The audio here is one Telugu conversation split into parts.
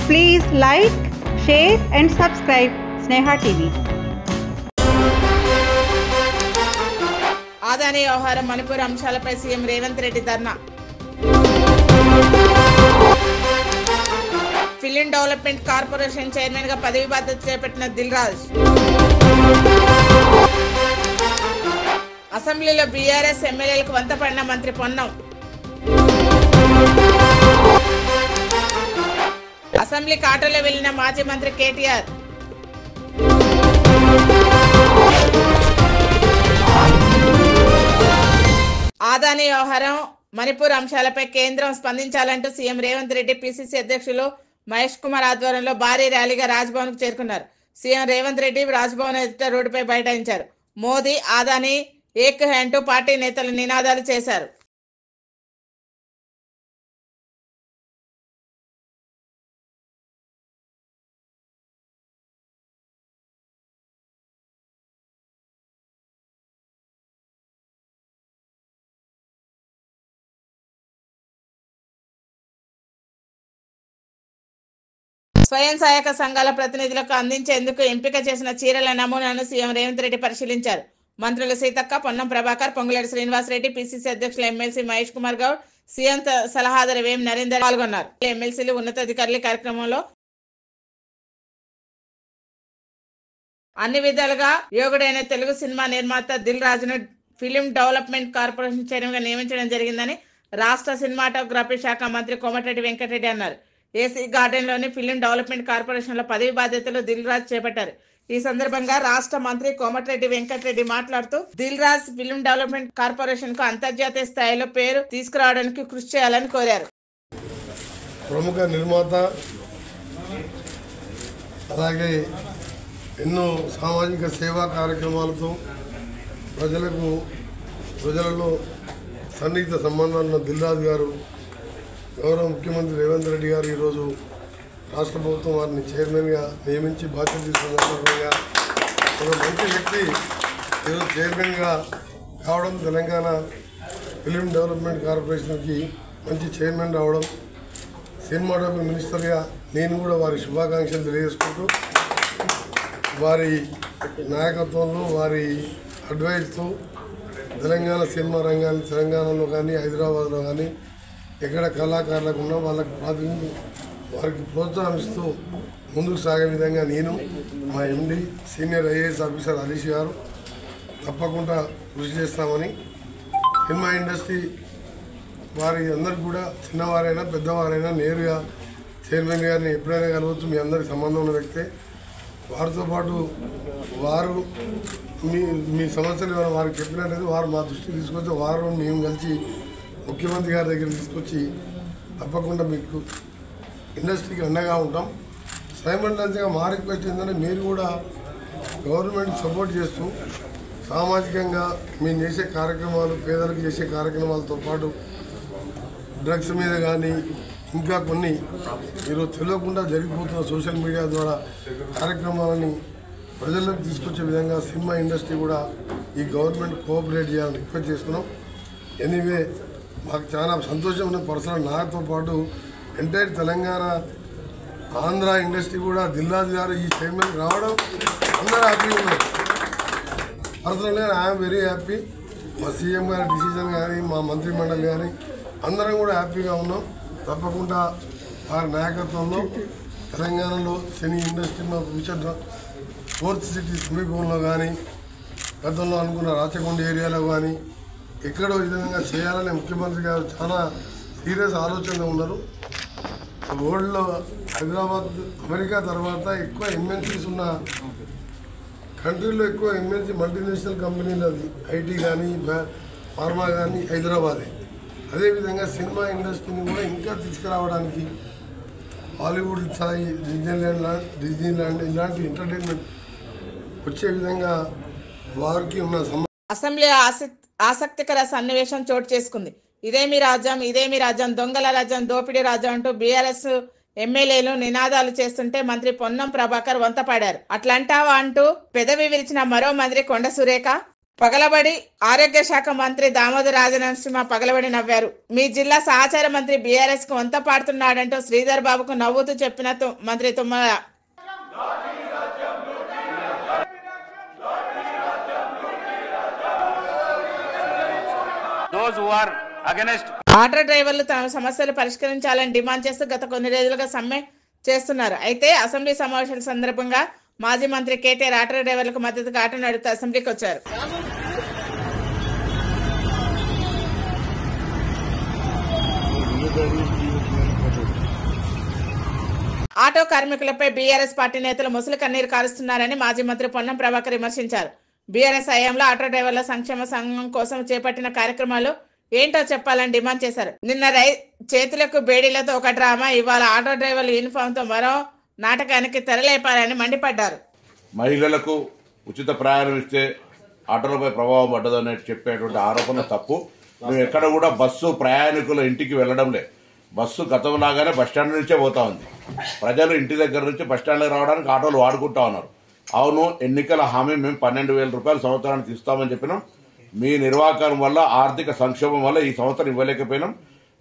Please like, share and subscribe Sneha TV. Adani వ్యవహారం మణిపూర్ అంశాలపై సీఎం రేవంత్ రెడ్డి ధర్నా. ఫిలిం డెవలప్మెంట్ కార్పొరేషన్ చైర్మన్ గా పదవి బాధ్యత చేపట్టిన దిల్ రాజు. అసెంబ్లీలో బీఆర్ఎస్ ఎమ్మెల్యేలకు వంతపడిన మంత్రి పొన్నం. అసెంబ్లీకి ఆటోలో వెళ్లిన మాజీ మంత్రి కేటీఆర్. ఆదాని వ్యవహారం మణిపూర్ అంశాలపై కేంద్రం స్పందించాలంటూ సీఎం రేవంత్ రెడ్డి పిసిసి అధ్యక్షులు మహేష్ కుమార్ ఆధ్వర్యంలో భారీ ర్యాలీగా రాజ్భవన్ కు చేరుకున్నారు. సీఎం రేవంత్ రెడ్డి రాజ్భవన్ ఎదుట రోడ్డుపై బైఠాయించారు. మోదీ ఆదాని ఏక్ హై అంటూ పార్టీ నేతలు నినాదాలు చేశారు. స్వయం సహాయక సంఘాల ప్రతినిధులకు అందించేందుకు ఎంపిక చేసిన చీరల నమూనాను సీఎం రేవంత్ రెడ్డి పరిశీలించారు. మంత్రులు సీతక్క, పొన్నం ప్రభాకర్, పొంగులేటి శ్రీనివాస్ రెడ్డి, పిసిసి అధ్యక్షులు ఎమ్మెల్సీ మహేష్ కుమార్ గౌడ్, సీఎం సలహాదారు వేం నరేందర్ పాల్గొన్నారు. ఎమ్మెల్సీలు, ఉన్నతాధికారులు కార్యక్రమంలో అన్ని విధాలుగా యోగుడైన తెలుగు సినిమా నిర్మాత దిల్ రాజును ఫిలిం డెవలప్మెంట్ కార్పొరేషన్ చైర్మన్ గా నియమించడం జరిగిందని రాష్ట్ర సినిమాటోగ్రఫీ శాఖ మంత్రి కోమటిరెడ్డి వెంకటరెడ్డి అన్నారు. ఏసీ గార్డెన్ లోని ఫిలిం డెవలప్మెంట్ కార్పొరేషన్ లో పదవి బాధ్యతలు దిల్ రాజు చేపట్టారు. ఈ సందర్భంగా రాష్ట్ర మంత్రి కోమటిరెడ్డి వెంకటరెడ్డి మాట్లాడుతూ Dil Raju film development corporation కు అంతర్జాతీయ స్థాయిలో పేరు తీసుకురావడానికి కృషి చేయాలని కోరారు. ప్రముఖ నిర్మాత, అలాగే ఎన్నో సామాజిక సేవా కార్యక్రమాలతో ప్రజలలో సన్నిహిత సంబంధాలున్న దిల్ రాజు గారు, గౌరవ ముఖ్యమంత్రి రేవంత్ రెడ్డి గారు ఈరోజు రాష్ట్ర ప్రభుత్వం వారిని చైర్మన్గా నియమించి బాధ్యత తీసుకున్న సందర్భంగా ఒక మంచి వ్యక్తి ఈరోజు చైర్మన్గా కావడం, తెలంగాణ ఫిలిం డెవలప్మెంట్ కార్పొరేషన్కి మంచి చైర్మన్ రావడం, సినిమాటోగ్రఫీ మినిస్టర్గా నేను కూడా వారి శుభాకాంక్షలు తెలియజేసుకుంటూ వారి నాయకత్వంలో, వారి అడ్వైస్తో తెలంగాణ సినిమా రంగాన్ని తెలంగాణలో కానీ హైదరాబాద్లో కానీ ఎక్కడ కళాకారులకు ఉన్నా వారికి ప్రోత్సాహిస్తూ ముందుకు సాగే విధంగా నేను, మా ఎండి సీనియర్ ఐఏఎస్ ఆఫీసర్ హరీష్ గారు తప్పకుండా కృషి చేస్తామని, సినిమా ఇండస్ట్రీ వారి అందరికి కూడా చిన్నవారైనా పెద్దవారైనా నేరుగా చైర్మన్ గారిని ఎప్పుడైనా కలవచ్చు. మీ అందరికి సంబంధం ఉన్న వ్యక్తే. వారితో పాటు వారు మీ సమస్యలు ఏమైనా వారికి చెప్పినట్లయితే వారు మా దృష్టికి తీసుకొచ్చి వారు మేము కలిసి ముఖ్యమంత్రి గారి దగ్గర తీసుకొచ్చి తప్పకుండా మీకు ఇండస్ట్రీకి అండగా ఉంటాం. సైమల్టేనియస్గా మా రిక్వెస్ట్ ఏంటంటే మీరు కూడా గవర్నమెంట్ సపోర్ట్ చేస్తూ సామాజికంగా మేము చేసే కార్యక్రమాలు, పేదలకు చేసే కార్యక్రమాలతో పాటు డ్రగ్స్ మీద కానీ ఇంకా కొన్ని ఈరోజు తెలియకుండా జరిగిపోతున్న సోషల్ మీడియా ద్వారా కార్యక్రమాలని ప్రజల్లోకి తీసుకొచ్చే విధంగా సినిమా ఇండస్ట్రీ కూడా ఈ గవర్నమెంట్ కోఆపరేట్ చేయాలని రిక్వెస్ట్ చేస్తున్నాం. ఎనీవే మాకు చాలా సంతోషం ఉన్న పర్సనల్ నాతో పాటు ఎంటైర్ తెలంగాణ, ఆంధ్ర ఇండస్ట్రీ కూడా దిల్ రాజు గారు ఈ చైర్మన్ రావడం అందరూ హ్యాపీగా ఉన్నారు. పర్సనల్గా ఐఎమ్ వెరీ హ్యాపీ. మా సీఎం గారి డిసిజన్ కానీ, మా మంత్రి మండలి కానీ అందరం కూడా హ్యాపీగా ఉన్నాం. తప్పకుండా వారి నాయకత్వంలో తెలంగాణలో సినీ ఇండస్ట్రీ మా ఫ్యూచర్ ఫోర్త్ సిటీ సమీపంలో కానీ, గతంలో అనుకున్న రాచకొండ ఏరియాలో కానీ ఎక్కడో విధంగా చేయాలని ముఖ్యమంత్రి గారు చాలా సీరియస్ ఆలోచనలో ఉన్నారు. వరల్డ్లో హైదరాబాద్, అమెరికా తర్వాత ఎక్కువ ఎంఎన్సీస్ ఉన్న కంట్రీలో ఎక్కువ ఎంఎన్సీ మల్టీనేషనల్ కంపెనీలు అది ఐటీ కానీ ఫార్మా కానీ హైదరాబాదే. అదేవిధంగా సినిమా ఇండస్ట్రీని కూడా ఇంకా తీసుకురావడానికి హాలీవుడ్ స్థాయి, డిజ్నీల్యాండ్ ఇలాంటి ఎంటర్టైన్మెంట్ వచ్చే విధంగా వారికి ఉన్న అసెంబ్లీ ఆసక్తికర సన్నివేశం చోటు చేసుకుంది. ఇదేమి రాజ్యం, దొంగల రాజ్యం, దోపిడీ రాజ్యం అంటూ బీఆర్ఎస్ ఎమ్మెల్యేలు నినాదాలు చేస్తుంటే మంత్రి పొన్నం ప్రభాకర్ వంతపాడారు. అట్లంటావా అంటూ పెదవి విరిచిన మరో మంత్రి కొండ సురేఖ పగలబడి ఆరోగ్య శాఖ మంత్రి దామోదర్ రాజనరసింహ పగలబడి నవ్వారు. మీ జిల్లా సహచార మంత్రి బీఆర్ఎస్ కు వంత పాడుతున్నాడంటూ శ్రీధర్ బాబుకు నవ్వుతూ చెప్పిన మంత్రి తుమ్మల ఆటో డ్రైవర్లు తమ సమస్యలు పరిష్కరించాలని డిమాండ్ చేస్తూ గత కొన్ని రోజులుగా సమ్మె చేస్తున్నారు. అయితే అసెంబ్లీ సమావేశాల సందర్భంగా మాజీ మంత్రి కేటీఆర్ ఆటో డ్రైవర్లకు మద్దతుగా ఆటో నడుపుతూ అసెంబ్లీకి వచ్చారు. ఆటో కార్మికులపై బీఆర్ఎస్ పార్టీ నేతలు ముసలి కన్నీరు కారుస్తున్నారని మాజీ మంత్రి పొన్నం ప్రభాకర్ విమర్శించారు. బీఆర్ఎస్ హయాంలో ఆటో డ్రైవర్ల సంక్షేమ సంఘం కోసం చేపట్టిన కార్యక్రమాలు ఏంటో చెప్పాలని డిమాండ్ చేశారు. నిన్న చేతులకు బేడీలతో ఒక డ్రామా, ఇవాళ ఆటో డ్రైవర్ల యూనిఫామ్ తో మరో నాటకానికి తెరలేపారని మండిపడ్డారు. మహిళలకు ఉచిత ప్రయాణం ఇస్తే ఆటోలపై ప్రభావం పడ్డదని చెప్పేటువంటి ఆరోపణ తప్పు. మేము ఎక్కడ కూడా బస్సు ప్రయాణికుల ఇంటికి వెళ్లడం లేదు. బస్సు గతంలాగానే బస్టాండ్ నుంచే పోతా ఉంది. ప్రజలు ఇంటి దగ్గర నుంచి బస్టాండ్కి రావడానికి ఆటోలు వాడుకుంటా ఉన్నారు. అవును, ఎన్నికల హామీ మేము 12,000 రూపాయలు సంవత్సరానికి ఇస్తామని చెప్పినాం. మీ నిర్వాహకం వల్ల, ఆర్థిక సంక్షోభం వల్ల ఈ సంవత్సరం ఇవ్వలేకపోయినాం.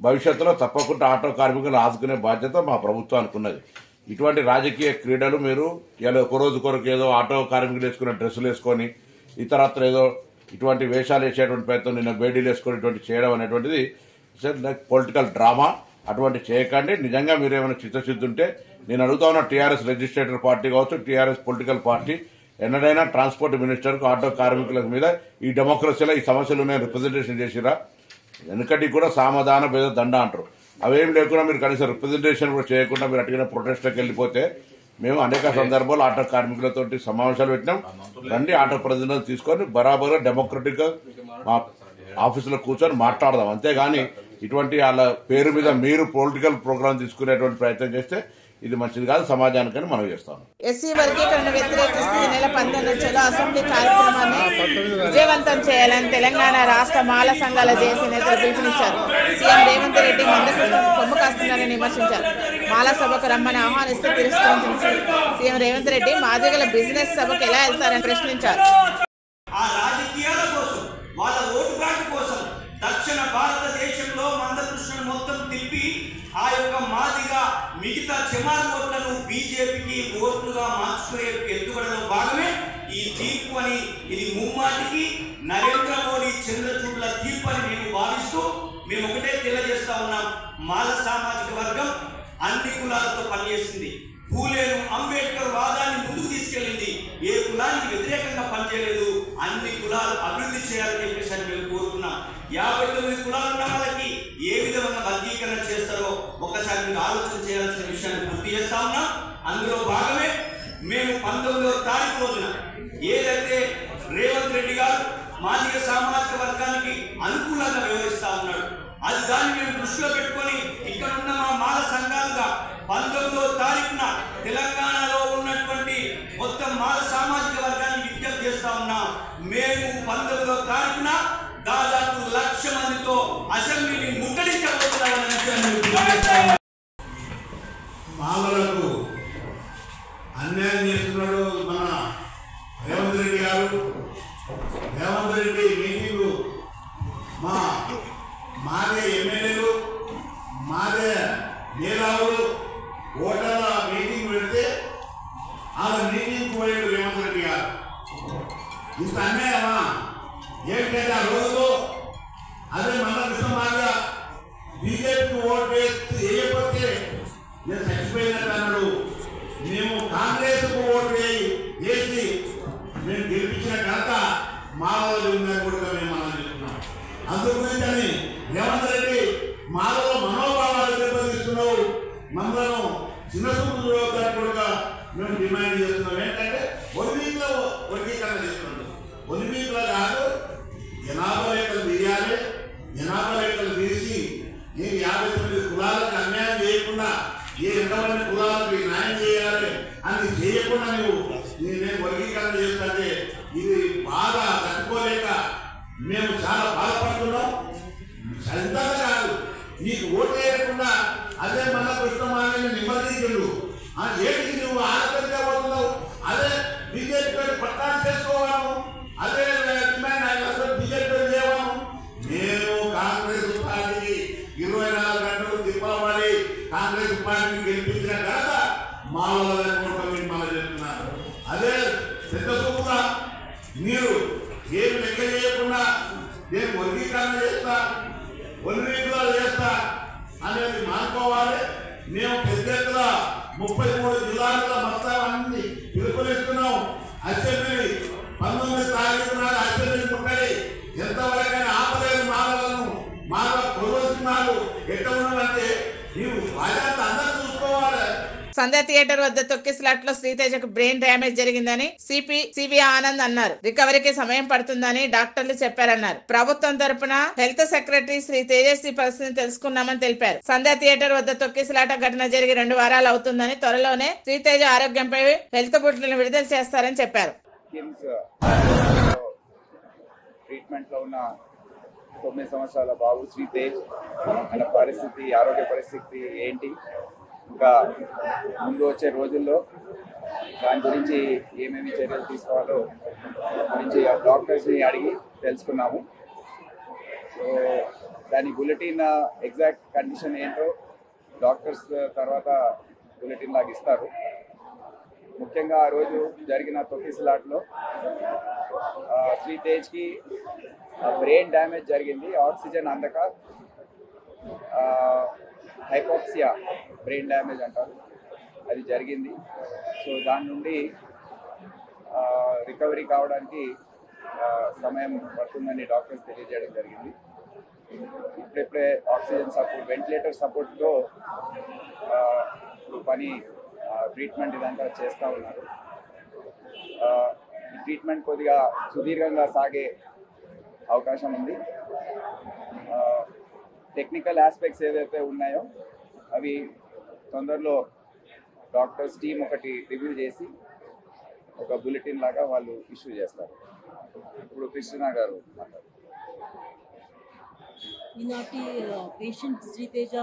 భవిష్యత్తులో తప్పకుండా ఆటో కార్మికులను ఆదుకునే బాధ్యత మా ప్రభుత్వానికి ఉన్నది. ఇటువంటి రాజకీయ క్రీడలు మీరు ఇలా ఒక రోజు కొరకు ఏదో ఆటో కార్మికులు వేసుకునే డ్రెస్సులు వేసుకొని ఇతరత్ర ఏదో ఇటువంటి వేషాలు వేసేటువంటి ప్రయత్నం, నిన్న బేడీలు వేసుకొని ఇటువంటి చేయడం అనేటువంటిది పొలిటికల్ డ్రామా. అటువంటి చేయకండి. నిజంగా మీరు ఏమైనా చిత్తశుద్ధి ఉంటే నేను అడుగుతా ఉన్న టీఆర్ఎస్ రిజిస్ట్రేటర్ పార్టీ కావచ్చు, టీఆర్ఎస్ పొలిటికల్ పార్టీ ఎన్నడైనా ట్రాన్స్పోర్ట్ మినిస్టర్కు ఆటో కార్మికుల మీద ఈ డెమోక్రసీలో ఈ సమస్యలు రిప్రజెంటేషన్ చేసిరా? వెనుకటి కూడా సామధాన భేద దండ అంటారు. అవేం లేకుండా మీరు కనీసం రిప్రజెంటేషన్ కూడా చేయకుండా మీరు అటుగా ప్రొటెస్ట్కి వెళ్ళిపోతే మేము అనేక సందర్భాలు ఆటో కార్మికులతో సమావేశాలు పెట్టినాం. రండి, ఆటో ప్రతినిధులు తీసుకొని బరాబర్ డెమోక్రటిక్ గా మా ఆఫీసులో కూర్చొని మాట్లాడదాం. అంతేగాని ఇటువంటి వాళ్ళ పేరు మీద మీరు పొలిటికల్ ప్రోగ్రామ్ తీసుకునేటువంటి ప్రయత్నం చేస్తే ఇది మంచిది కాదు సమాజానికని మనం చేస్తాం. ఎస్సీ వర్గీకరణ వ్యతిరేకిస్తూ ఈ నెల 19 అసెంబ్లీ కార్యక్రమాన్ని విజయవంతం చేయాలని తెలంగాణ రాష్ట్ర మాల సంఘాల జేఏసీ నేతలు పిలుపునిచ్చారు. సీఎం రేవంత్ రెడ్డి మందకృష్ణకు కొమ్ము కాస్తున్నారని విమర్శించారు. మాల సభకు రమ్మని ఆహ్వానిస్తూ తిరస్కరించి సీఎం రేవంత్ రెడ్డి మాదిగల బిజినెస్ సభకు ఎలా వెళ్తారని ప్రశ్నించారు. దక్షిణ భారతదేశంలో మందకృష్ణను మొత్తం తిప్పి ఆ యొక్క మాదిగా మిగతా చెమారు ఓట్లను బీజేపీకి ఓట్లుగా మార్చుకునే ఎత్తుగడలో భాగమే ఈ తీర్పు అని, ఇది ముమ్మాటికి నరేంద్ర మోడీ చంద్రచూడ్ల తీర్పు అని మేము భావిస్తూ మేము ఒకటే తెలియజేస్తా ఉన్నాం. మాల సామాజిక వర్గం అన్ని కులాలతో పనిచేసింది. పూలేను అంబేద్కర్ వాదాన్ని ముందుకు తీసుకెళ్లింది. ఏ కులానికి వ్యతిరేకంగా పనిచేయలేదు. అన్ని కులాలు అభివృద్ధి చేయాలని చెప్పేసి మేము కోరుకున్నాం. 59 కులాలు ఉన్న వాళ్ళకి ఏ విధమైన వర్గీకరణ చేస్తారో ఒకసారి మీరు ఆలోచన చేయాల్సిన విషయాన్ని గుర్తు చేస్తా ఉన్నాం. అందులో భాగమే మేము 19వ తారీఖు రోజున ఏదైతే రేవంత్ రెడ్డి గారు మాదిగ సామాజిక వర్గానికి అనుకూలంగా వ్యవహరిస్తా ఉన్నాడు, అది దాన్ని మేము దృష్టిలో పెట్టుకొని ఇక్కడ ఉన్న మా మాల సంఘాలుగా 19వ తారీఖున తెలంగాణలో ఉన్నటువంటి మొత్తం మాల సామాజిక వర్గాన్ని విజ్ఞప్తి చేస్తా ఉన్నాం. మేము 19వ తారీఖున దాదాపు 1,00,000 మందితో అసెంబ్లీని ముట్టడించబోతున్నామని మామలకు అన్యాయం చేస్తున్నాడు మన రేవంత్ రెడ్డి గారు. రేవంత్ రెడ్డి మీటింగు మాదే ఎమ్మెల్యేలు, మాదే మేధావులు ఓటర్ల మీటింగ్ పెడితే ఆ మీటింగ్ పోయాడు రేవంత్ రెడ్డి గారు. ఇంత అన్యాయమా? ఏంటంటే ఆ రోజులో అదే మందకృష్ణ బీజేపీకి ఓటు వేయకపోతే నేను చచ్చిపోయినట్టు అన్నాడు. మేము కాంగ్రెస్కు ఓటు వేసి మేము గెలిపించిన ఘనత మాలో ఉందని కూడా మేము చెప్తున్నాం. అందుగురించి అని రేవంత్ రెడ్డి మాలో మనోభావాలు దెబ్బతీస్తున్నావు, మమ్మల్ని చిన్న సూపులు కూడా మేము డిమాండ్ చేస్తున్నాం. ఏంటంటే ఒలింపిక్లో వర్గీకరణ చేస్తున్నాడు. ఒలింపిక్లో కాదు, జనాభా లెక్కలు తీయాలి. జనాభా లెక్కలు తీసి నేను 59 కులాలకు అన్యాయం చేయకుండా ఏ 2 కులాలకు న్యాయం చేయాలి అని చేయకుండా నేను వర్గీకరణ చేస్తుంటే ఇది బాగా తట్టుకోలేక మేము చాలా బాధపడుతున్నాం. సరిగ్గా కాదు, నీకు ఓటు వేయకుండా అదే మళ్ళా కృష్ణమాలని నిమ్మదించుడు ఏటికి నువ్వు ఆలోచనగా పోతున్నావు. అదే బీజేపీ పట్టాలు చేసుకోవాలను, అదే డిమాండ్ పార్టీని గెలిపించిన ఘనత మా వాళ్ళని మనం చెప్తున్నారు. అదే పెద్ద సొమ్ముగా మీరు ఏమి లెక్క చేయకుండా నేను వర్గీకరణ చేస్తా వర్గీకరణ చేస్తా అనేది మానుకోవాలి. మేము పెద్ద ఎత్తున 33 జిల్లాల్లో మొత్తం అన్ని పిలుపునిస్తున్నాం. అసెంబ్లీ 19 తారీఖు నాడు అసెంబ్లీ ముట్టడి ఎంతవరకైనా ఆపలేదు. మాల పూర్వసినిమాలు ఎట్లా ఉన్నామంటే నీవు రాజాంత అందరూ చూసుకోవాలి. సంధ్య థియేటర్ వద్ద తొక్కిసలాట్లో శ్రీతేజకు బ్రెయిన్ డ్యామేజ్ జరిగిందని సివి ఆనంద్ అన్నారు. రికవరీకి సమయం పడుతుందని డాక్టర్లు చెప్పారన్నారు. ప్రభుత్వం తరపున హెల్త్ సెక్రటరీ శ్రీ తేజస్వి పరిస్థితిని తెలుసుకున్నామని తెలిపారు. సంధ్య థియేటర్ వద్ద తొక్కిసలాట ఘటన జరిగి 2 వారాలు అవుతుందని, త్వరలోనే శ్రీతేజ ఆరోగ్యంపై హెల్త్ బులెటిన్ విడుదల చేస్తారని చెప్పారు. ట్రీట్మెంట్ లో ఉన్న 9 సంవత్సరాల బాబు శ్రీతేజ్ ఆయన పరిస్థితి, ఆరోగ్య పరిస్థితి ఏంటి, ఇంకా ముందు వచ్చే రోజుల్లో దాని గురించి ఏమేమి చర్యలు తీసుకోవాలో గురించి డాక్టర్స్ని అడిగి తెలుసుకున్నాము. సో దాని బులెటిన్ ఎగ్జాక్ట్ కండిషన్ ఏంటో డాక్టర్స్ తర్వాత బులెటిన్ లాగా ఇస్తారు. ముఖ్యంగా ఆ రోజు జరిగిన తొక్కిసలాట్లో శ్రీతేజ్కి బ్రెయిన్ డ్యామేజ్ జరిగింది. ఆక్సిజన్ అందక హైపోక్సియా బ్రెయిన్ డ్యామేజ్ అంటారు, అది జరిగింది. సో దాని నుండి రికవరీ కావడానికి సమయం పడుతుందని డాక్టర్స్ తెలియజేయడం జరిగింది. ఇప్పుడే ఆక్సిజన్ సపోర్ట్, వెంటిలేటర్ సపోర్ట్తో పని ట్రీట్మెంట్ ఇదంతా చేస్తూ ఉన్నారు. ఈ ట్రీట్మెంట్ కొద్దిగా సుదీర్ఘంగా సాగే అవకాశం ఉంది. టెక్నికల్ ఆస్పెక్ట్స్ ఏదైతే ఉన్నాయో అవి తొందరలో డాక్టర్స్ టీం ఒకటి రివ్యూ చేసి ఒక బులెటిన్ లాగా వాళ్ళు ఇష్యూ చేస్తారు. ఇప్పుడు కృష్ణ గారు మాట్లాడారు. ఈనాటి patient Sriteja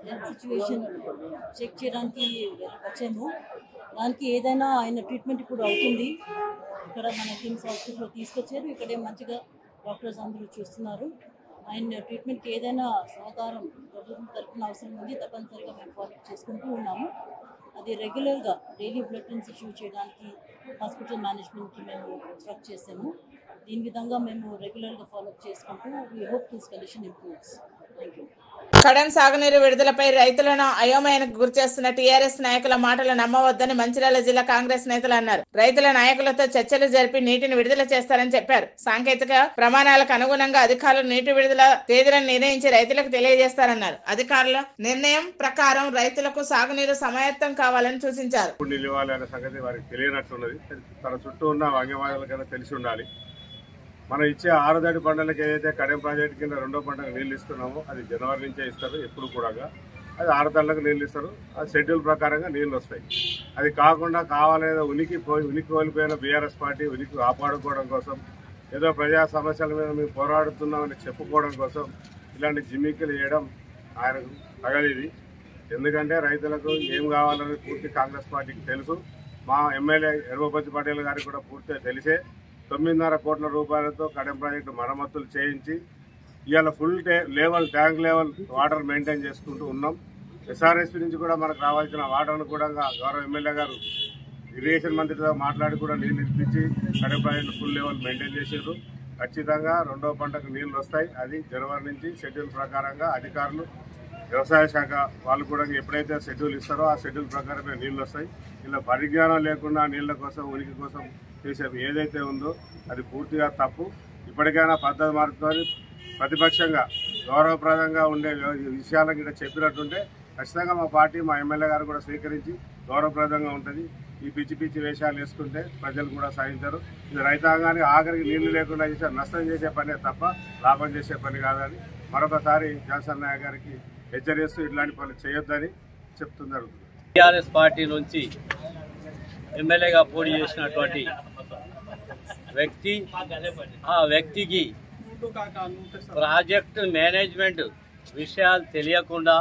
health situation check చేయడానికి వచ్చాము. దానికి ఏదైనా ఆయన ట్రీట్మెంట్ ఇప్పుడు అవుతుంది. ఇక్కడ మన కిమ్స్ హాస్పిటల్లో తీసుకొచ్చారు. ఇక్కడే మంచిగా డాక్టర్స్ అందరూ చూస్తున్నారు. ఆయన ట్రీట్మెంట్కి ఏదైనా సహకారం ప్రభుత్వం తరఫున అవసరం ఉంది, తప్పనిసరిగా మేము ఫాలో చేసుకుంటూ ఉన్నాము. అది రెగ్యులర్గా డైలీ బులెటిన్స్ ఇష్యూ చేయడానికి హాస్పిటల్ మేనేజ్మెంట్కి మేము ఇన్స్ట్రక్ట్ చేసాము. దీని విధంగా మేము రెగ్యులర్గా ఫాలోఅప్ చేసుకుంటూ we hope this condition improves. Thank you. Kadem సాగునీరు విడుదలపై రైతులను అయోమయానికి గురిచేస్తున్న టీఆర్ఎస్ నాయకుల మాటలు నమ్మవద్దని మంచిర్యాల జిల్లా కాంగ్రెస్ నేతలు అన్నారు. రైతుల నాయకులతో చర్చలు జరిపి నీటిని విడుదల చేస్తారని చెప్పారు. సాంకేతిక ప్రమాణాలకు అనుగుణంగా అధికారులు నీటి విడుదల తేదీలను నిర్ణయించి రైతులకు తెలియజేస్తారన్నారు. అధికారుల నిర్ణయం ప్రకారం రైతులకు సాగునీరు సమాయత్తం కావాలని సూచించారు. తన చుట్టూ ఉన్న వంగవాదులకైనా తెలిసి ఉండాలి. మనం ఇచ్చే 6 దడి పంటలకు ఏదైతే కడెం ప్రాజెక్టు కింద 2వ పంటకు నీళ్ళు ఇస్తున్నామో అది జనవరి నుంచే ఇస్తారు. ఎప్పుడు కూడా అది 6 దళ్ళకు నీళ్ళు ఇస్తారు. అది షెడ్యూల్ ప్రకారంగా నీళ్ళు వస్తాయి. అది కాకుండా కావాలేదో ఉనికి కోల్పోయిన బీఆర్ఎస్ పార్టీ ఉనికి కాపాడుకోవడం కోసం, ఏదో ప్రజా సమస్యల మీద మేము పోరాడుతున్నామని చెప్పుకోవడం కోసం ఇలాంటి జిమ్మిక్కులు చేయడం ఆయనకు తగలిది. ఎందుకంటే రైతులకు ఏం కావాలని పూర్తి కాంగ్రెస్ పార్టీకి తెలుసు. మా ఎమ్మెల్యే ఎర్వపతి పటేల్ గారికి కూడా పూర్తిగా తెలిసే 9.5 కోట్ల రూపాయలతో కడెం ప్రాజెక్టు మరమ్మతులు చేయించి ఇవాళ full level tank level water maintain చేసుకుంటూ ఉన్నాం. ఎస్ఆర్ఎస్పీ నుంచి కూడా మనకు రావాల్సిన వాటర్ను కూడా గౌరవ ఎమ్మెల్యే గారు ఇరిగేషన్ మంత్రితో మాట్లాడి కూడా నీళ్ళు ఇప్పించి Kadem project full level maintain చేసారు. ఖచ్చితంగా 2వ పంటకు నీళ్లు వస్తాయి. అది జనవరి నుంచి షెడ్యూల్ ప్రకారంగా అధికారులు, వ్యవసాయ శాఖ వాళ్ళు కూడా ఎప్పుడైతే షెడ్యూల్ ఇస్తారో ఆ షెడ్యూల్ ప్రకారమే నీళ్ళు వస్తాయి. ఇలా పరిజ్ఞానం లేకుండా నీళ్ల కోసం ఉనికి కోసం చేసేది ఏదైతే ఉందో అది పూర్తిగా తప్పు. ఇప్పటికైనా పద్ధతి మార్చుకొని ప్రతిపక్షంగా గౌరవప్రదంగా ఉండే విషయాలను ఇక్కడ చెప్పినట్టుంటే ఖచ్చితంగా మా పార్టీ, మా ఎమ్మెల్యే గారు కూడా స్వీకరించి గౌరవప్రదంగా ఉంటుంది. ఈ పిచ్చి పిచ్చి వేషాలు వేసుకుంటే ప్రజలు కూడా సాధించారు. ఇది రైతాంగానికి ఆఖరికి నీళ్లు లేకుండా చేసే నష్టం చేసే పనే తప్ప లాభం చేసే పని కాదని మరొకసారి జాన్సన్ నాయక్ గారికి హెచ్చరిస్తూ ఇట్లాంటి పనులు చేయొద్దని చెప్తున్నారు. టీఆర్ఎస్ పార్టీ నుంచి ఎమ్మెల్యేగా పోటీ చేసినటువంటి వ్యక్తి, ఆ వ్యక్తికి ప్రాజెక్టు మేనేజ్మెంట్ విషయాలు తెలియకుండా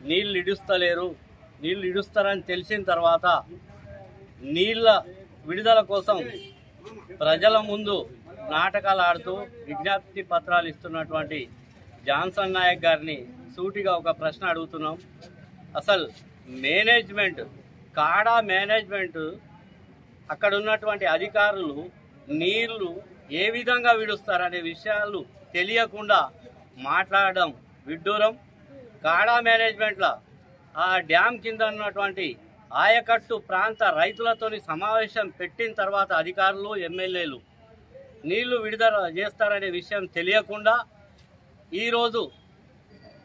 నీళ్ళు ఇడుస్తారని తెలిసిన తర్వాత నీళ్ళ విడుదల కోసం ప్రజల ముందు నాటకాలు ఆడుతూ విజ్ఞప్తి పత్రాలు ఇస్తున్నటువంటి జాన్సన్ నాయక్ గారిని సూటిగా ఒక ప్రశ్న అడుగుతున్నాం. అసలు మేనేజ్మెంట్ కాడా మేనేజ్మెంట్ అక్కడ ఉన్నటువంటి అధికారులు నీళ్లు ఏ విధంగా విడుస్తారనే విషయాలు తెలియకుండా మాట్లాడడం విడ్డూరం. కాడా మేనేజ్మెంట్లో ఆ డ్యామ్ కింద ఉన్నటువంటి ఆయకట్టు ప్రాంత రైతులతోని సమావేశం పెట్టిన తర్వాత అధికారులు ఎమ్మెల్యేలు నీళ్లు విడుదల చేస్తారనే విషయం తెలియకుండా ఈరోజు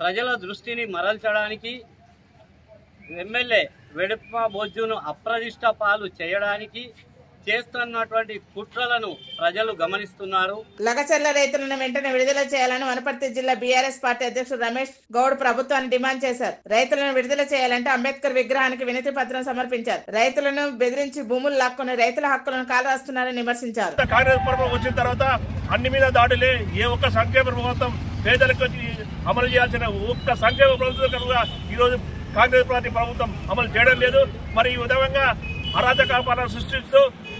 ప్రజల దృష్టిని మరల్చడానికి ఎమ్మెల్యే వెడప్ప బొజ్జును అప్రదిష్ట పాలు చేయడానికి చేస్తున్నటువంటి కుట్రలను ప్రజలు గమనిస్తున్నారు. లగచర్ల రైతులను వెంటనే విడుదల చేయాలని వనపర్తి జిల్లా బీఆర్ఎస్ పార్టీ అధ్యక్షుడు రమేష్ గౌడ్ ప్రభుత్వాన్ని డిమాండ్ చేశారు. రైతులను విడుదల చేయాలంటే అంబేద్కర్ విగ్రహానికి వినతి పత్రం సమర్పించారు. రైతులను బెదిరించి భూములు లాక్కొని రైతుల హక్కులను కాలరాస్తున్నారని విమర్శించారు. కాంగ్రెస్ ప్రభుత్వం వచ్చిన తర్వాత అన్ని మీద దాడులే. ఏ ఒక్క సంక్షేమ ప్రభుత్వం పేదలకు అమలు చేయాల్సిన ఒక్క సంక్షేమ ప్రభుత్వం ఈరోజు కాంగ్రెస్ పార్టీ ప్రభుత్వం అమలు చేయడం లేదు. మరి ఈ విధంగా అరాచకాలను సృష్టిస్తూ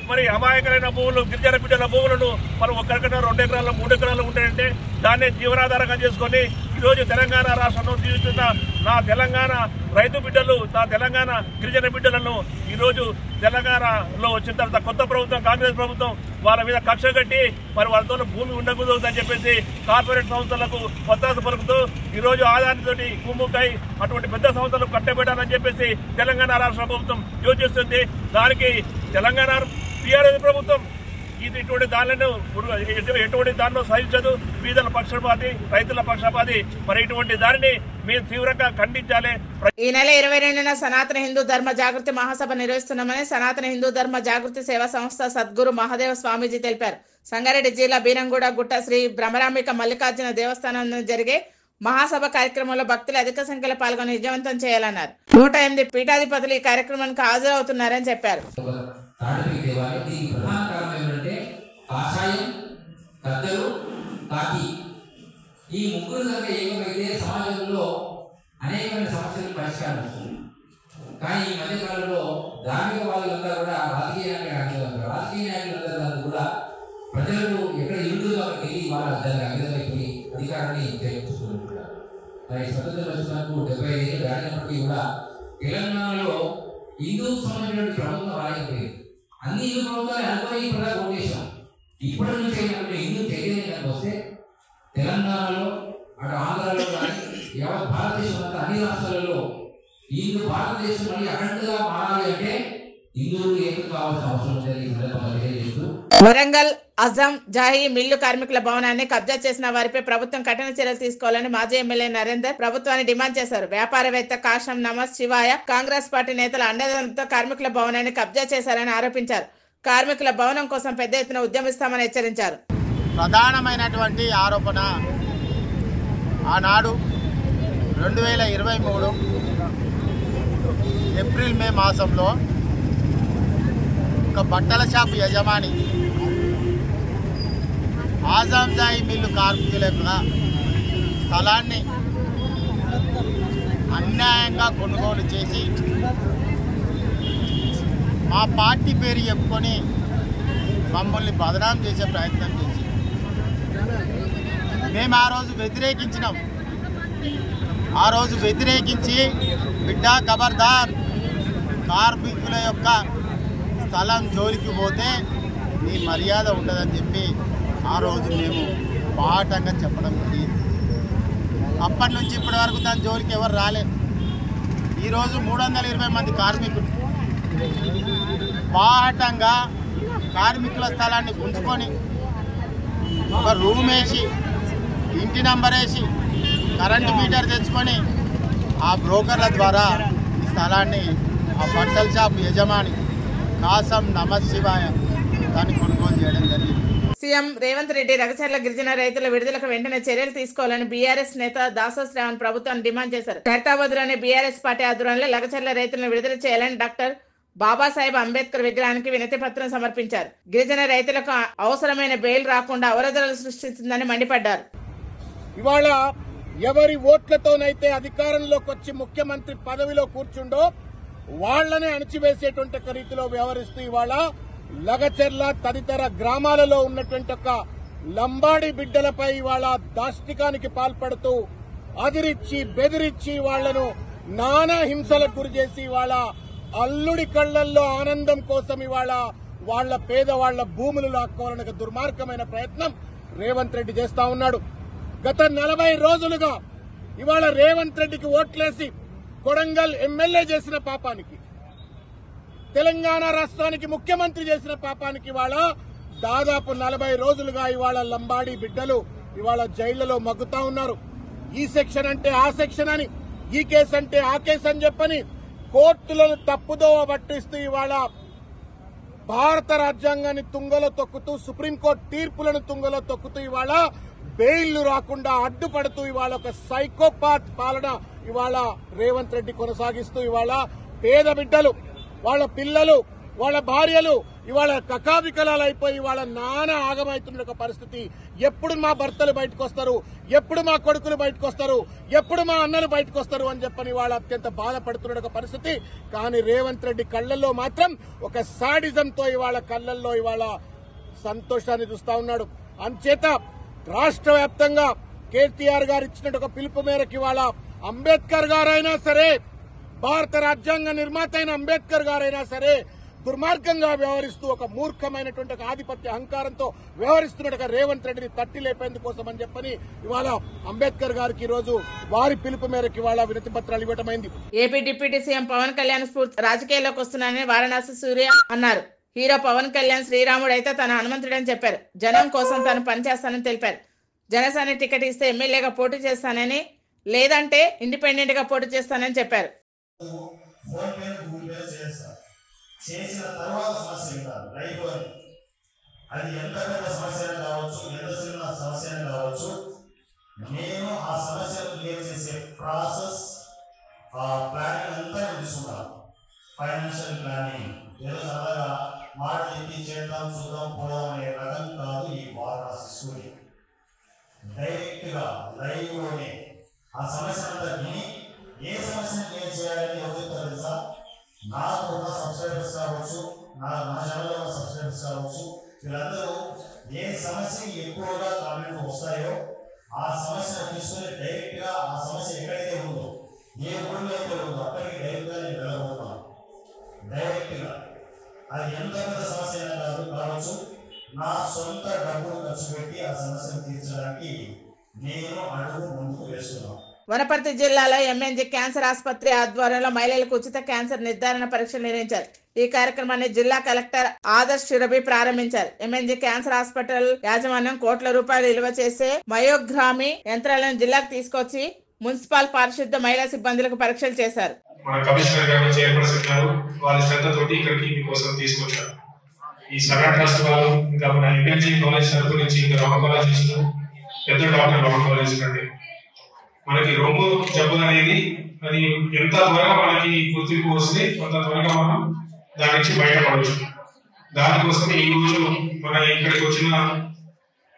మరి అమాయకమైన భూములు, గిరిజన బిడ్డల భూములను మనం 1 ఎకరా 2 ఎకరాలు 3 ఎకరాలు ఉంటాయంటే దాన్ని జీవనాధారంగా చేసుకుని ఈరోజు తెలంగాణ రాష్ట్రంలో జీవిస్తున్న నా తెలంగాణ రైతు బిడ్డలు, నా తెలంగాణ గిరిజన బిడ్డలను ఈరోజు తెలంగాణలో వచ్చిన తర్వాత కొత్త ప్రభుత్వం కాంగ్రెస్ ప్రభుత్వం వాళ్ళ మీద కక్ష కట్టి మరి వాళ్ళతో భూమి ఉండకూడదని చెప్పేసి కార్పొరేట్ సంస్థలకు ఒత్తాస పలుకుతూ ఈరోజు ఆదాయంతోటి కుమ్ముకాయ అటువంటి పెద్ద సంస్థలు కట్టబెట్టాలని చెప్పేసి తెలంగాణ రాష్ట్ర ప్రభుత్వం యోచిస్తుంది. దానికి తెలంగాణ టీఆర్ఎస్ ప్రభుత్వం ఇటువంటి దానిలో సహించదు. పేదల పక్షపాతి, రైతుల పక్షపాతి. మరి ఇటువంటి దానిని మేము తీవ్రంగా ఖండించాలి. ఈ నెల 22న సనాతన హిందూ ధర్మ జాగృతి మహాసభ నిర్వహిస్తున్నామని సనాతన హిందూ ధర్మ జాగృతి సేవా సంస్థ సద్గురు మహాదేవ స్వామీజీ తెలిపారు. సంగారెడ్డి జిల్లా బీరంగూడ గుట్ట శ్రీ బ్రహ్మరాంబిక మల్లికార్జున దేవస్థానం జరిగే మహాసభ కార్యక్రమంలో భక్తులు అధిక సంఖ్యలో పాల్గొని విజయవంతం చేయాలన్నారు. 108 పీఠాధిపతులు ఈ కార్యక్రమానికి హాజరవుతున్నారని చెప్పారు. ఈ ముగ్గురు కనుక ఏకమైతే సమాజంలో అనేకమైన సమస్యలు పరిష్కారం వస్తుంది. కానీ ఈ మధ్య కాలంలో ధార్మిక వాళ్ళంతా కూడా రాజకీయ నాయకులందరూ కూడా ప్రజలకు ఎక్కడ ఇరుకుగా వెళ్ళి వాళ్ళ దానికి అంకితమైపోయి అధికారాన్ని చేకూర్చుకుంటున్నారు. మరి స్వతంత్రం వచ్చినప్పుడు 75 ఏళ్ళు దాటినప్పటికీ కూడా తెలంగాణలో హిందూకు సంబంధించిన ప్రభుత్వం రాలేకపోయింది. అన్ని హిందూ ప్రభుత్వాలు అనుకోని ప్రజలు ఓటేశాం. ఇప్పటి నుంచి హిందూ చైతన్యం వస్తే తెలంగాణలో అటు ఆంధ్రాలో కానీ యావత్ భారతదేశం అంతా అన్ని రాష్ట్రాలలో హిందూ భారతదేశం మళ్ళీ అఖండగా మారాలి అంటే హిందువులు ఏకం కావాల్సిన అవసరం తెలియజేస్తూ వరంగల్ అజం జాహీ మిల్లు కార్మికుల భవనాన్ని కబ్జా చేసిన వారిపై ప్రభుత్వం కఠిన చర్యలు తీసుకోవాలని మాజీ ఎమ్మెల్యే నరేందర్ ప్రభుత్వాన్ని డిమాండ్ చేశారు. వ్యాపారవేత్త కాశం నమస్ శివాయ కాంగ్రెస్ పార్టీ నేతల అండదండలతో కార్మికుల భవనాన్ని కబ్జా చేశారని ఆరోపించారు. కార్మికుల భవనం కోసం పెద్ద ఎత్తున ఉద్యమిస్తామని హెచ్చరించారు. ప్రధానమైనటువంటి ఆరోపణ ఆనాడు 2023 ఏప్రిల్ మే మాసంలో ఒక బట్టల షాప్ యజమాని ఆజంజాయి మిల్లు కార్మికుల యొక్క స్థలాన్ని అన్యాయంగా కొనుగోలు చేసి మా పార్టీ పేరు చెప్పుకొని మమ్మల్ని బదనాం చేసే ప్రయత్నం చేసి మేము ఆ రోజు వ్యతిరేకించినాం. ఆ రోజు వ్యతిరేకించి బిడ్డ ఖబర్దార్ కార్మికుల యొక్క స్థలం జోలికి పోతే నీ మర్యాద ఉండదని చెప్పి ఆ రోజు మేము బాటంగా చెప్పడం జరిగింది. అప్పటి నుంచి ఇప్పటి వరకు దాని జోలికి ఎవరు రాలే. ఈరోజు 320 మంది కార్మికులు బాటంగా కార్మికుల స్థలాన్ని గుంజుకొని ఒక రూమ్ వేసి ఇంటి నంబర్ వేసి కరెంటు మీటర్ తెచ్చుకొని ఆ బ్రోకర్ల ద్వారా ఈ స్థలాన్ని ఆ బట్టల షాప్ యజమాని కాసం నమస్ శివాయ దాన్ని కొనుగోలు చేయడం జరిగింది. సీఎం రేవంత్ రెడ్డి లగచర్ల గిరిజన రైతుల విడుదలకు వెంటనే చర్యలు తీసుకోవాలని బీఆర్ఎస్ నేత దాసో శ్రావణ్ ప్రభుత్వాన్ని డిమాండ్ చేశారు. ఖైరతాబాద్లోని బీఆర్ఎస్ పార్టీ ఆధ్వర్యంలో లగచర్ల రైతులను విడుదల చేయాలని డాక్టర్ బాబాసాహెబ్ అంబేద్కర్ విగ్రహానికి వినతి పత్రం సమర్పించారు. గిరిజన రైతులకు అవసరమైన బెయిల్ రాకుండా అవరోధాలు సృష్టిస్తుందని మండిపడ్డారు. ఇవాళ ఎవరి ఓట్లతోనైతే అధికారంలోకి వచ్చి ముఖ్యమంత్రి పదవిలో కూర్చుండో వాళ్లనే అణచివేసేటువంటి రీతిలో వ్యవహరిస్తూ ఇవాళ లగచర్ల తదితర గ్రామాలలో ఉన్నటువంటి ఒక లంబాడి బిడ్డలపై ఇవాళ దాష్టికానికి పాల్పడుతూ అదిరిచ్చి బెదిరించి వాళ్లను నానా హింసలకు గురి చేసి ఇవాళ అల్లుడి కళ్లల్లో ఆనందం కోసం ఇవాళ వాళ్ల పేదవాళ్ల భూములు లాక్కోవాలనే దుర్మార్గమైన ప్రయత్నం రేవంత్ రెడ్డి చేస్తా ఉన్నాడు. గత 40 రోజులుగా ఇవాళ రేవంత్ రెడ్డికి ఓట్లేసి కొడంగల్ ఎమ్మెల్యే చేసిన పాపానికి, తెలంగాణ రాష్ట్రానికి ముఖ్యమంత్రి చేసిన పాపానికి ఇవాళ దాదాపు 40 రోజులుగా ఇవాళ లంబాడి బిడ్డలు ఇవాళ జైళ్లలో మగ్గుతా ఉన్నారు. ఈ సెక్షన్ అంటే ఆ సెక్షన్ అని, ఈ కేసు అంటే ఆ కేసు అని చెప్పని కోర్టులను తప్పుదోవ పట్టిస్తూ ఇవాళ భారత రాజ్యాంగాన్ని తుంగలో తొక్కుతూ, సుప్రీంకోర్టు తీర్పులను తుంగలో తొక్కుతూ ఇవాళ బెయిళ్లు రాకుండా అడ్డుపడుతూ ఇవాళ ఒక సైకోపాత్ పాలన ఇవాళ రేవంత్ రెడ్డి కొనసాగిస్తూ ఇవాళ పేద బిడ్డలు, వాళ్ళ పిల్లలు, వాళ్ళ భార్యలు ఇవాళ కకావికలాలు అయిపోయి ఇవాళ నానా ఆగమవుతున్న ఒక పరిస్థితి. ఎప్పుడు మా భర్తలు బయటకు వస్తారు, ఎప్పుడు మా కొడుకులు బయటకు వస్తారు, ఎప్పుడు మా అన్నలు బయటకు వస్తారు అని చెప్పని ఇవాళ అత్యంత బాధపడుతున్న ఒక పరిస్థితి. కానీ రేవంత్ రెడ్డి కళ్లల్లో మాత్రం ఒక సాడిజంతో ఇవాళ కళ్లల్లో ఇవాళ సంతోషాన్ని చూస్తా ఉన్నాడు. అంచేత రాష్ట్ర వ్యాప్తంగా కేటీఆర్ గారు ఇచ్చిన ఒక పిలుపు మేరకు ఇవాళ అంబేద్కర్ గారైనా సరే, భారత రాజ్యాంగ నిర్మాత అయిన అంబేద్కర్ గారైనా సరే దుర్మార్గంగా వ్యవహరిస్తూ ఒక మూర్ఖమైనటువంటి ఒక ఆధిపత్య అహంకారంతో వ్యవహరిస్తున్న రేవంత్ రెడ్డిని తట్టి లేపేందుకోసం అని చెప్పని ఇవాళ అంబేద్కర్ గారికి ఈ రోజు వారి పిలుపు మేరకు ఇవాళ వినతి పత్రాలు ఇవ్వటమైంది. AP deputy CM Pawan Kalyan స్ఫూర్తి రాజకీయాల్లోకి వస్తున్నారని వారణాసి సూర్య అన్నారు. హీరో పవన్ కళ్యాణ్ శ్రీరాముడు అయితే తన హనుమంతుడని చెప్పారు. జనం కోసం తాను పనిచేస్తానని తెలిపారు. జనసేన టికెట్ ఇస్తే ఎమ్మెల్యేగా పోటీ చేస్తానని, లేదంటే ఇండిపెండెంట్ గా పోటీ చేస్తానని చెప్పారు. చేసిన తర్వాత సమస్య కాదు, రైతు అని అది ఎంత పెద్ద సమస్య కావచ్చు, ఎంత చిన్న సమస్య కావచ్చు, నేను ఆ సమస్యను క్లియర్ చేసే ప్రాసెస్ ప్లానింగ్ అంతా తీసుకుంటాను. ఫైనాన్షియల్ ప్లానింగ్ ఏదో సరదాగా మాట ఎత్తి చేద్దాం చూద్దాం పోదాం అనే రకం కాదు ఈ వారణాసి సూర్య. డైరెక్ట్ గా లైవ్ లోనే ఆ సమస్య అంతా విని ఏ సమస్యను క్లియర్ చేయాలని ఎవరికి తెలుసా, నాకు ఉన్న సబ్స్క్రైబర్స్ కావచ్చు, నా ఛానల్లో ఉన్న సబ్స్క్రైబర్స్ కావచ్చు, వీళ్ళందరూ ఏ సమస్యకి ఎక్కువగా కామెంట్ వస్తాయో ఆ సమస్యను తీసుకుని డైరెక్ట్ గా ఆ సమస్య ఎక్కడైతే ఉందో, ఏ ఊళ్ళో అయితే ఉందో అక్కడికి డైరెక్ట్ గా నేను వెళ్ళబోతున్నాను. డైరెక్ట్ గా అది ఎంత పెద్ద సమస్య అయినా కావచ్చు, నా సొంత డబ్బులు ఖర్చు పెట్టి ఆ సమస్యను తీర్చడానికి నేను అడుగు ముందుకు వేస్తున్నాను. వనపర్తి జిల్లాలో ఎంఎన్జీ క్యాన్సర్ ఆసుపత్రి ఆధ్వర్యంలో మహిళలకు ఉచిత క్యాన్సర్ నిర్ధారణ పరీక్షలు నిర్వహించారు. ఈ కార్యక్రమాన్ని జిల్లా కలెక్టర్ ఆదర్శ్ సురభి ప్రారంభించారు. ఎంఎన్జీ క్యాన్సర్ హాస్పిటల్ యాజమాన్యం కోట్ల రూపాయలు విలువ చేసే మయోగ్రామీ యంత్రాలను జిల్లాకు తీసుకొచ్చి మున్సిపల్ పారిశుద్ధ మహిళా సిబ్బందులకు పరీక్షలు చేశారు. మన కమిషనర్ గారు చైర్పర్సన్ గారు వాళ్ళ శ్రద్ధతోటి ఇక్కడికి మీకోసం తీసుకొచ్చారు. ఈ సరా ట్రస్ట్ వాళ్ళు ఇంకా మన ఎంఎన్జీ కాలేజ్ తరపు నుంచి ఇంకా రమకాలజిస్ట్ పెద్ద డాక్టర్ రమకాలజిస్ట్ అండి, మనకి రొమ్ము జబ్బు అనేది అది ఎంత త్వరగా మనకి గుర్తింపు వస్తే అంత త్వరగా మనం దాని నుంచి బయటపడవచ్చు. దానికోసం ఈ రోజు మన ఇక్కడికి వచ్చిన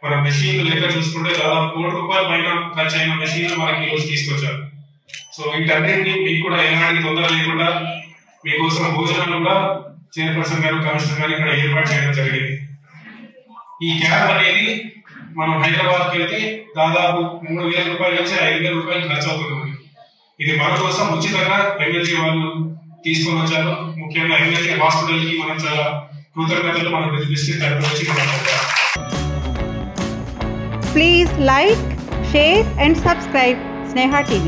మన మెషిన్ లెక్క చూసుకుంటే దాదాపు 1 కోటి రూపాయలు పైన ఖర్చు అయిన మెషిన్ మనకి ఈ రోజు తీసుకొచ్చారు. సో వీటన్నింటినీ మీకు కూడా ఎలాంటి తొందర లేకుండా మీకోసం భోజనాలు కూడా చైర్పర్సన్ గారు కమిషనర్ గారు ఇక్కడ ఏర్పాటు చేయడం జరిగింది. ఈ క్యాంప్ అనేది మనం హైదరాబాద్కి వెళ్తే దాదాపు 3,000 రూపాయల నుంచి 5,000 రూపాయలు ఖర్చు అవుతుంది. ఇది మన కోసం ఉచితంగా ఎంఎల్జీ వాళ్ళు తీసుకొని వచ్చారు. ముఖ్యంగా ఎంఎల్జీ హాస్పిటల్ కి మనం చాలా కృతజ్ఞతలు మనం డిస్ట్రిక్ట్ తరఫు నుంచి మనం. Please like, share and subscribe Sneha TV.